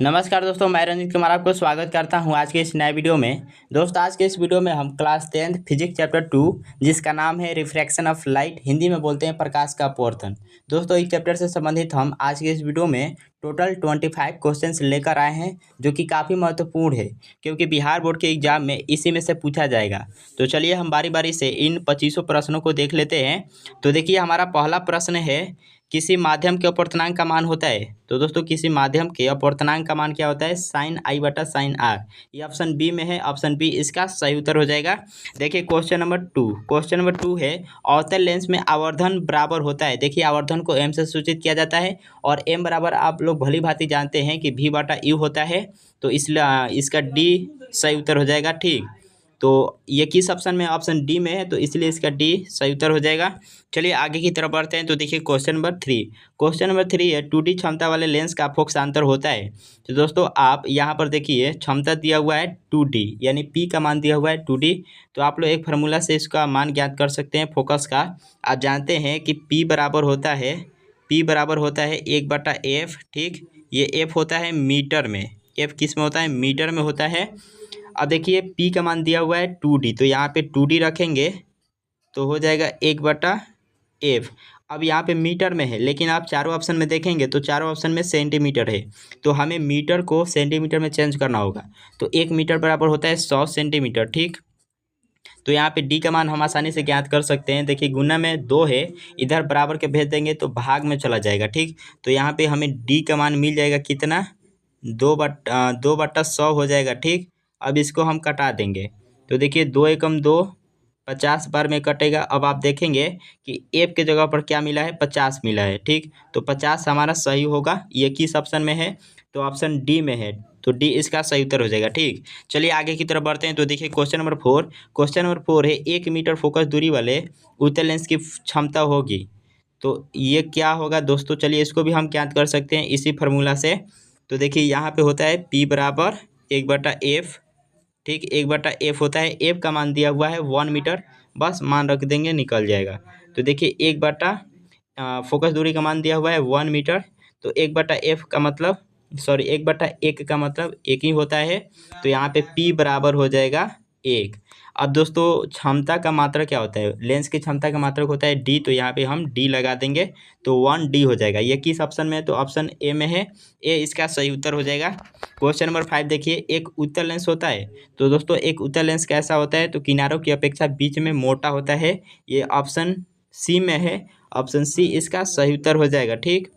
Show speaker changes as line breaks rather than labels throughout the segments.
नमस्कार दोस्तों, मैं रंजीत कुमार आपको स्वागत करता हूं आज के इस नए वीडियो में। दोस्तों, आज के इस वीडियो में हम क्लास 10th फिजिक्स चैप्टर 2 जिसका नाम है रिफ्रैक्शन ऑफ लाइट, हिंदी में बोलते हैं प्रकाश का अपवर्तन। दोस्तों, इस चैप्टर से संबंधित हम आज के इस वीडियो में टोटल 25 क्वेश्चंस लेकर आए हैं, जो कि काफ़ी महत्वपूर्ण है क्योंकि बिहार बोर्ड के एग्जाम में इसी में से पूछा जाएगा। तो चलिए हम बारी बारी से इन 25 प्रश्नों को देख लेते हैं। तो देखिए, हमारा पहला प्रश्न है, किसी माध्यम के अपवर्तनांक का मान होता है। तो दोस्तों, किसी माध्यम के अपवर्तनांक का मान क्या होता है? साइन आई बटा साइन आर। ये ऑप्शन बी में है, ऑप्शन बी इसका सही उत्तर हो जाएगा। देखिए क्वेश्चन नंबर टू है, अवतल लेंस में आवर्धन बराबर होता है। देखिए, आवर्धन को एम से सूचित किया जाता है और एम बराबर आप लोग भली भांति जानते हैं कि वी बटा यू होता है। तो इसलिए इसका डी सही उत्तर हो जाएगा। ठीक, तो ये किस ऑप्शन में? ऑप्शन डी में है, तो इसलिए इसका डी सही उत्तर हो जाएगा। चलिए आगे की तरफ बढ़ते हैं। तो देखिए क्वेश्चन नंबर थ्री है, 2D क्षमता वाले लेंस का फोकसांतर होता है। तो दोस्तों, आप यहाँ पर देखिए क्षमता दिया हुआ है 2D, यानी P का मान दिया हुआ है 2D। तो आप लोग एक फार्मूला से इसका मान ज्ञात कर सकते हैं फोकस का। आप जानते हैं कि P बराबर होता है 1/f। ठीक, ये f होता है मीटर में। f किस में होता है? मीटर में होता है। अब देखिए P का मान दिया हुआ है 2D, तो यहाँ पे 2D रखेंगे तो हो जाएगा 1/f। अब यहाँ पे मीटर में है, लेकिन आप चारों ऑप्शन में देखेंगे तो चारों ऑप्शन में सेंटीमीटर है, तो हमें मीटर को सेंटीमीटर में चेंज करना होगा। तो 1 मीटर बराबर होता है 100 सेंटीमीटर। ठीक, तो यहाँ पे डी का मान हम आसानी से ज्ञात कर सकते हैं। देखिए गुना में 2 है, इधर बराबर के भेज देंगे तो भाग में चला जाएगा। ठीक, तो यहाँ पे हमें डी का मान मिल जाएगा कितना? 2/100 हो जाएगा। ठीक, अब इसको हम कटा देंगे तो देखिए 2 एकम 2, 50 बार में कटेगा। अब आप देखेंगे कि एफ के जगह पर क्या मिला है? 50 मिला है। ठीक, तो 50 हमारा सही होगा। ये किस ऑप्शन में है? तो ऑप्शन डी में है, तो डी इसका सही उत्तर हो जाएगा। ठीक, चलिए आगे की तरफ बढ़ते हैं। तो देखिए क्वेश्चन नंबर फोर है, 1 मीटर फोकस दूरी वाले उत्तल लेंस की क्षमता होगी। तो ये क्या होगा दोस्तों? चलिए इसको भी हम ज्ञात कर सकते हैं इसी फार्मूला से। तो देखिए यहाँ पे होता है P बराबर 1/f। ठीक, 1/f होता है। f का मान दिया हुआ है 1 मीटर, बस मान रख देंगे निकल जाएगा। तो देखिए 1/, फोकस दूरी का मान दिया हुआ है 1 मीटर, तो 1/f का मतलब 1/1 का मतलब 1 ही होता है। तो यहाँ पे P बराबर हो जाएगा 1। अब दोस्तों, क्षमता का मात्रक क्या होता है? लेंस की क्षमता का मात्रक होता है D, तो यहाँ पे हम D लगा देंगे तो 1D हो जाएगा। ये किस ऑप्शन में है? तो ऑप्शन ए में है, ए इसका सही उत्तर हो जाएगा। क्वेश्चन नंबर 5 देखिए, एक उत्तल लेंस होता है। तो दोस्तों, एक उत्तल लेंस कैसा होता है? तो किनारों की अपेक्षा बीच में मोटा होता है। ये ऑप्शन सी में है, ऑप्शन सी इसका सही उत्तर हो जाएगा। ठीक,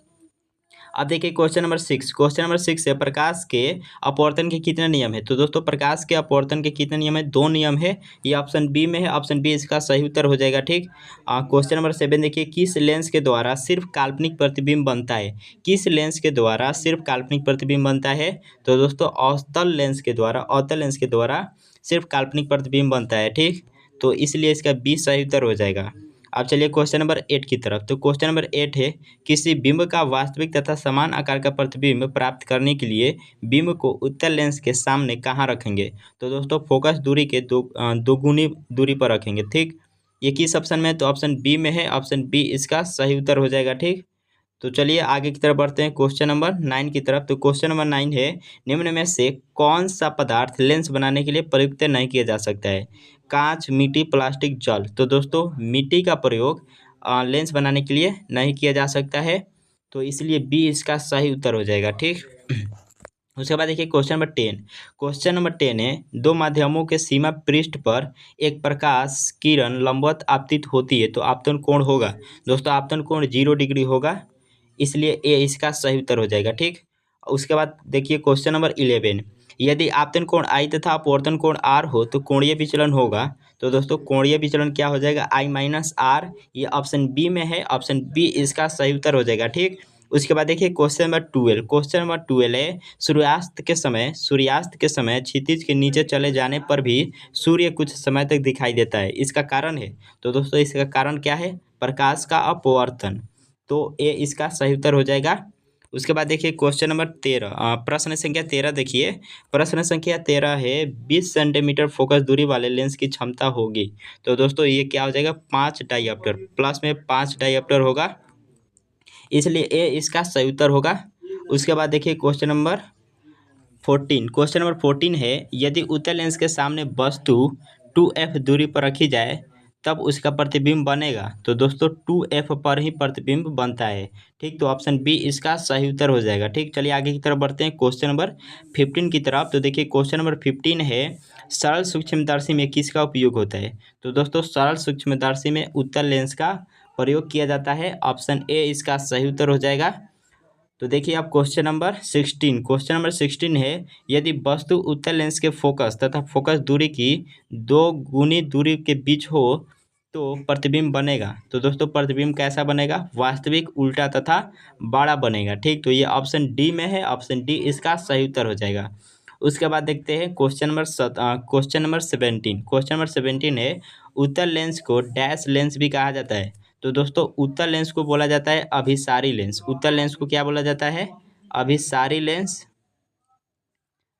अब देखिए क्वेश्चन नंबर 6 है, प्रकाश के अपवर्तन के कितने नियम है? तो दोस्तों, प्रकाश के अपवर्तन के कितने नियम है? 2 नियम है। ये ऑप्शन बी में है, ऑप्शन बी इसका सही उत्तर हो जाएगा। ठीक, क्वेश्चन नंबर 7 देखिए, किस लेंस के द्वारा सिर्फ काल्पनिक प्रतिबिंब बनता है? किस लेंस के द्वारा सिर्फ काल्पनिक प्रतिबिंब बनता है? तो दोस्तों, अवतल लेंस के द्वारा सिर्फ काल्पनिक प्रतिबिंब बनता है। ठीक, तो इसलिए इसका बी सही उत्तर हो जाएगा। अब चलिए क्वेश्चन नंबर 8 की तरफ। तो क्वेश्चन नंबर 8 है, किसी बिंब का वास्तविक तथा समान आकार का प्रतिबिंब प्राप्त करने के लिए बिंब को उत्तल लेंस के सामने कहाँ रखेंगे? तो दोस्तों, फोकस दूरी के दोगुनी दूरी पर रखेंगे। ठीक, ये किस ऑप्शन में है? तो ऑप्शन बी में है, ऑप्शन बी इसका सही उत्तर हो जाएगा। ठीक, तो चलिए आगे की तरफ बढ़ते हैं क्वेश्चन नंबर 9 की तरफ। तो क्वेश्चन नंबर 9 है, निम्न में से कौन सा पदार्थ लेंस बनाने के लिए प्रयुक्त नहीं किया जा सकता है? कांच, मिट्टी, प्लास्टिक, जल। तो दोस्तों, मिट्टी का प्रयोग लेंस बनाने के लिए नहीं किया जा सकता है, तो इसलिए बी इसका सही उत्तर हो जाएगा। ठीक, उसके बाद देखिए क्वेश्चन नंबर 10 है, दो माध्यमों के सीमा पृष्ठ पर एक प्रकाश किरण लंबवत आपतित होती है तो आपतन कोण होगा। दोस्तों, आपतन कोण 0 डिग्री होगा, इसलिए ए इसका सही उत्तर हो जाएगा। ठीक, उसके बाद देखिए क्वेश्चन नंबर 11, यदि आपतन कोण आई तथा अपवर्तन कोण आर हो तो कोणीय विचलन होगा। तो दोस्तों, कोणीय विचलन क्या हो जाएगा? I minus R. ये ऑप्शन बी में है, ऑप्शन बी इसका सही उत्तर हो जाएगा। ठीक, उसके बाद देखिए क्वेश्चन नंबर 12 है, सूर्यास्त के समय क्षितिज के नीचे चले जाने पर भी सूर्य कुछ समय तक दिखाई देता है, इसका कारण है? तो दोस्तों, इसका कारण क्या है? प्रकाश का अपवर्तन, तो ए इसका सही उत्तर हो जाएगा। उसके बाद देखिए क्वेश्चन नंबर 13, प्रश्न संख्या 13 देखिए, प्रश्न संख्या 13 है, 20 सेंटीमीटर फोकस दूरी वाले लेंस की क्षमता होगी। तो दोस्तों, ये क्या हो जाएगा? 5 डायऑप्टर, प्लस में 5 डायऑप्टर होगा, इसलिए ए इसका सही उत्तर होगा। उसके बाद देखिए क्वेश्चन नंबर 14। क्वेश्चन नंबर 14 है, यदि उत्तल लेंस के सामने वस्तु 2f दूरी पर रखी जाए तब उसका प्रतिबिंब बनेगा। तो दोस्तों 2f पर ही प्रतिबिंब बनता है। ठीक, तो ऑप्शन बी इसका सही उत्तर हो जाएगा। ठीक, चलिए आगे की तरफ बढ़ते हैं क्वेश्चन नंबर 15 की तरफ। तो देखिए क्वेश्चन नंबर 15 है, सरल सूक्ष्मदर्शी में किसका उपयोग होता है। तो दोस्तों सरल सूक्ष्मदर्शी में उत्तल लेंस का प्रयोग किया जाता है। ऑप्शन ए इसका सही उत्तर हो जाएगा। तो देखिए आप क्वेश्चन नंबर 16 है, यदि वस्तु उत्तल लेंस के फोकस तथा फोकस दूरी की 2 गुनी दूरी के बीच हो तो प्रतिबिंब बनेगा। तो दोस्तों प्रतिबिंब कैसा बनेगा, वास्तविक, उल्टा तथा बड़ा बनेगा। ठीक, तो ये ऑप्शन डी में है, ऑप्शन डी इसका सही उत्तर हो जाएगा। उसके बाद देखते हैं क्वेश्चन नंबर 17। क्वेश्चन नंबर 17 है, उत्तल लेंस को डैश लेंस भी कहा जाता है। तो दोस्तों उत्तल लेंस को बोला जाता है अभिसारी लेंस। उत्तल लेंस को क्या बोला जाता है, अभिसारी लेंस।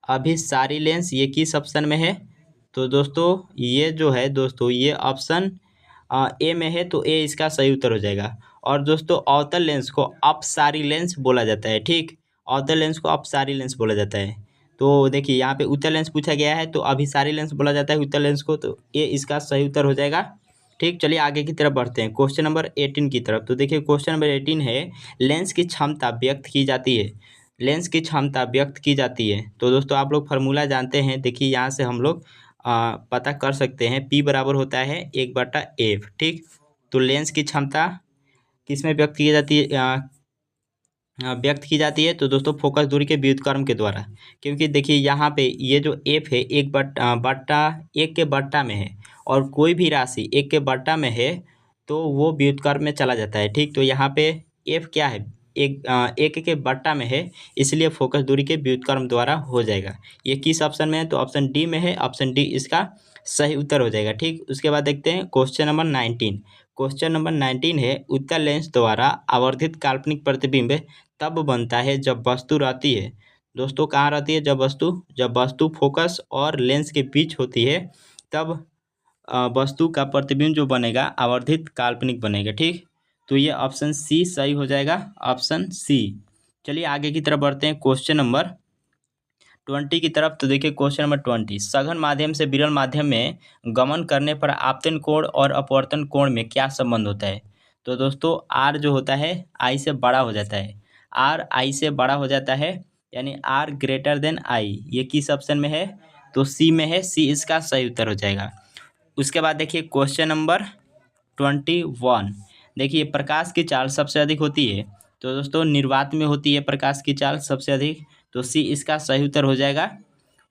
अभिसारी लेंस ये किस ऑप्शन में है। तो दोस्तों ये जो है दोस्तों ये ऑप्शन ए में है, तो ए इसका सही उत्तर हो जाएगा। और दोस्तों अवतल लेंस को अपसारी लेंस बोला जाता है। ठीक, अवतल लेंस को अपसारी लेंस बोला जाता है। तो देखिए यहाँ पे उत्तल लेंस पूछा गया है, तो अभिसारी लेंस बोला जाता है उत्तल लेंस को, तो ए इसका सही उत्तर हो जाएगा। ठीक, चलिए आगे की तरफ बढ़ते हैं क्वेश्चन नंबर 18 की तरफ। तो देखिए क्वेश्चन नंबर 18 है, लेंस की क्षमता व्यक्त की जाती है। लेंस की क्षमता व्यक्त की जाती है। तो दोस्तों आप लोग फार्मूला जानते हैं, देखिए यहाँ से हम लोग पता कर सकते हैं, P बराबर होता है 1/F। ठीक, तो लेंस की क्षमता किस में व्यक्त की जाती है, व्यक्त की जाती है। तो दोस्तों फोकस दूरी के व्युत्क्रम के द्वारा। क्योंकि देखिए यहाँ पे ये जो एफ है एक के बट्टा में है, और कोई भी राशि एक के बट्टा में है तो वो व्युत्क्रम में चला जाता है। ठीक, तो यहाँ पे एफ क्या है, एक के बट्टा में है, इसलिए फोकस दूरी के व्युत्क्रम द्वारा हो जाएगा। ये किस ऑप्शन में है, तो ऑप्शन डी में है, ऑप्शन डी इसका सही उत्तर हो जाएगा। ठीक, उसके बाद देखते हैं क्वेश्चन नंबर 19। क्वेश्चन नंबर 19 है, उत्तल लेंस द्वारा आवर्धित काल्पनिक प्रतिबिंब तब बनता है जब वस्तु रहती है। दोस्तों कहाँ रहती है, जब वस्तु फोकस और लेंस के बीच होती है, तब वस्तु का प्रतिबिंब जो बनेगा आवर्धित काल्पनिक बनेगा। ठीक, तो ये ऑप्शन सी सही हो जाएगा, ऑप्शन सी। चलिए आगे की तरफ बढ़ते हैं क्वेश्चन नंबर 20 की तरफ। तो देखिए क्वेश्चन नंबर 20, सघन माध्यम से विरल माध्यम में गमन करने पर आपतन कोण और अपवर्तन कोण में क्या संबंध होता है। तो दोस्तों आर जो होता है आई से बड़ा हो जाता है, आर आई से बड़ा हो जाता है, यानी आर ग्रेटर देन आई। ये किस ऑप्शन में है, तो सी में है, सी इसका सही उत्तर हो जाएगा। उसके बाद देखिए क्वेश्चन नंबर 21, देखिए प्रकाश की चाल सबसे अधिक होती है। तो दोस्तों निर्वात में होती है प्रकाश की चाल सबसे अधिक, तो सी इसका सही उत्तर हो जाएगा।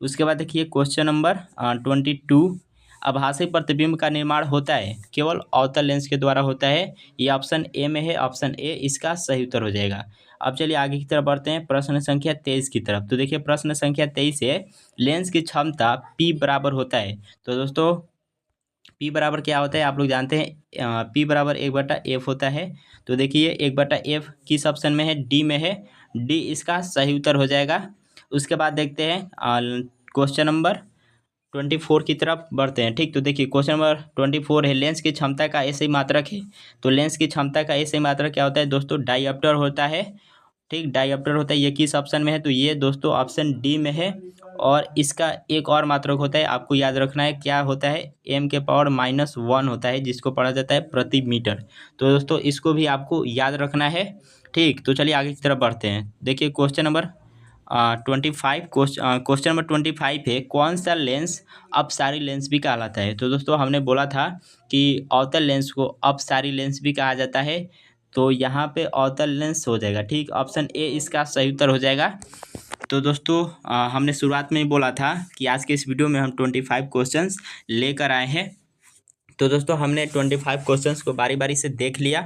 उसके बाद देखिए क्वेश्चन नंबर 22, आभासी प्रतिबिंब का निर्माण होता है केवल अवतल लेंस के द्वारा होता है। ये ऑप्शन ए में है, ऑप्शन ए इसका सही उत्तर हो जाएगा। अब चलिए आगे की तरफ बढ़ते हैं प्रश्न संख्या 23 की तरफ। तो देखिए प्रश्न संख्या 23 है, लेंस की क्षमता P बराबर होता है। तो दोस्तों P बराबर क्या होता है आप लोग जानते हैं, P बराबर 1/F होता है। तो देखिए 1/F किस ऑप्शन में है, डी में है, डी इसका सही उत्तर हो जाएगा। उसके बाद देखते हैं क्वेश्चन नंबर 24 की तरफ बढ़ते हैं। ठीक, तो देखिए क्वेश्चन नंबर 24 है, लेंस की क्षमता का ऐसे ही मात्रक है। तो लेंस की क्षमता का ऐसे ही मात्रक क्या होता है दोस्तों, डायऑप्टर होता है। ठीक, डायऑप्टर होता है, ये किस ऑप्शन में है, तो ये दोस्तों ऑप्शन डी में है। और इसका एक और मात्रक होता है, आपको याद रखना है, क्या होता है, m⁻⁻1 होता है, जिसको पढ़ा जाता है प्रति मीटर। तो दोस्तों इसको भी आपको याद रखना है। ठीक, तो चलिए आगे की तरफ बढ़ते हैं। देखिए क्वेश्चन नंबर 25, क्वेश्चन नंबर 25 है, कौन सा लेंस अपसारी लेंस भी कहलाता है। तो दोस्तों हमने बोला था कि अवतल लेंस को अपसारी लेंस भी कहा जाता है, तो यहाँ पे अवतल लेंस हो जाएगा। ठीक, ऑप्शन ए इसका सही उत्तर हो जाएगा। तो दोस्तों हमने शुरुआत में ही बोला था कि आज के इस वीडियो में हम 25 क्वेश्चंस लेकर आए हैं। तो दोस्तों हमने 25 क्वेश्चंस को बारी बारी से देख लिया।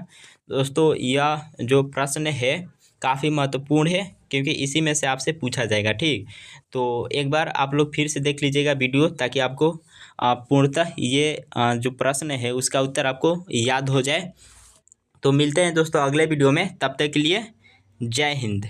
दोस्तों यह जो प्रश्न है काफ़ी महत्वपूर्ण है, क्योंकि इसी में से आपसे पूछा जाएगा। ठीक, तो एक बार आप लोग फिर से देख लीजिएगा वीडियो, ताकि आपको पूर्णतः ये जो प्रश्न है उसका उत्तर आपको याद हो जाए। तो मिलते हैं दोस्तों अगले वीडियो में, तब तक के लिए जय हिंद।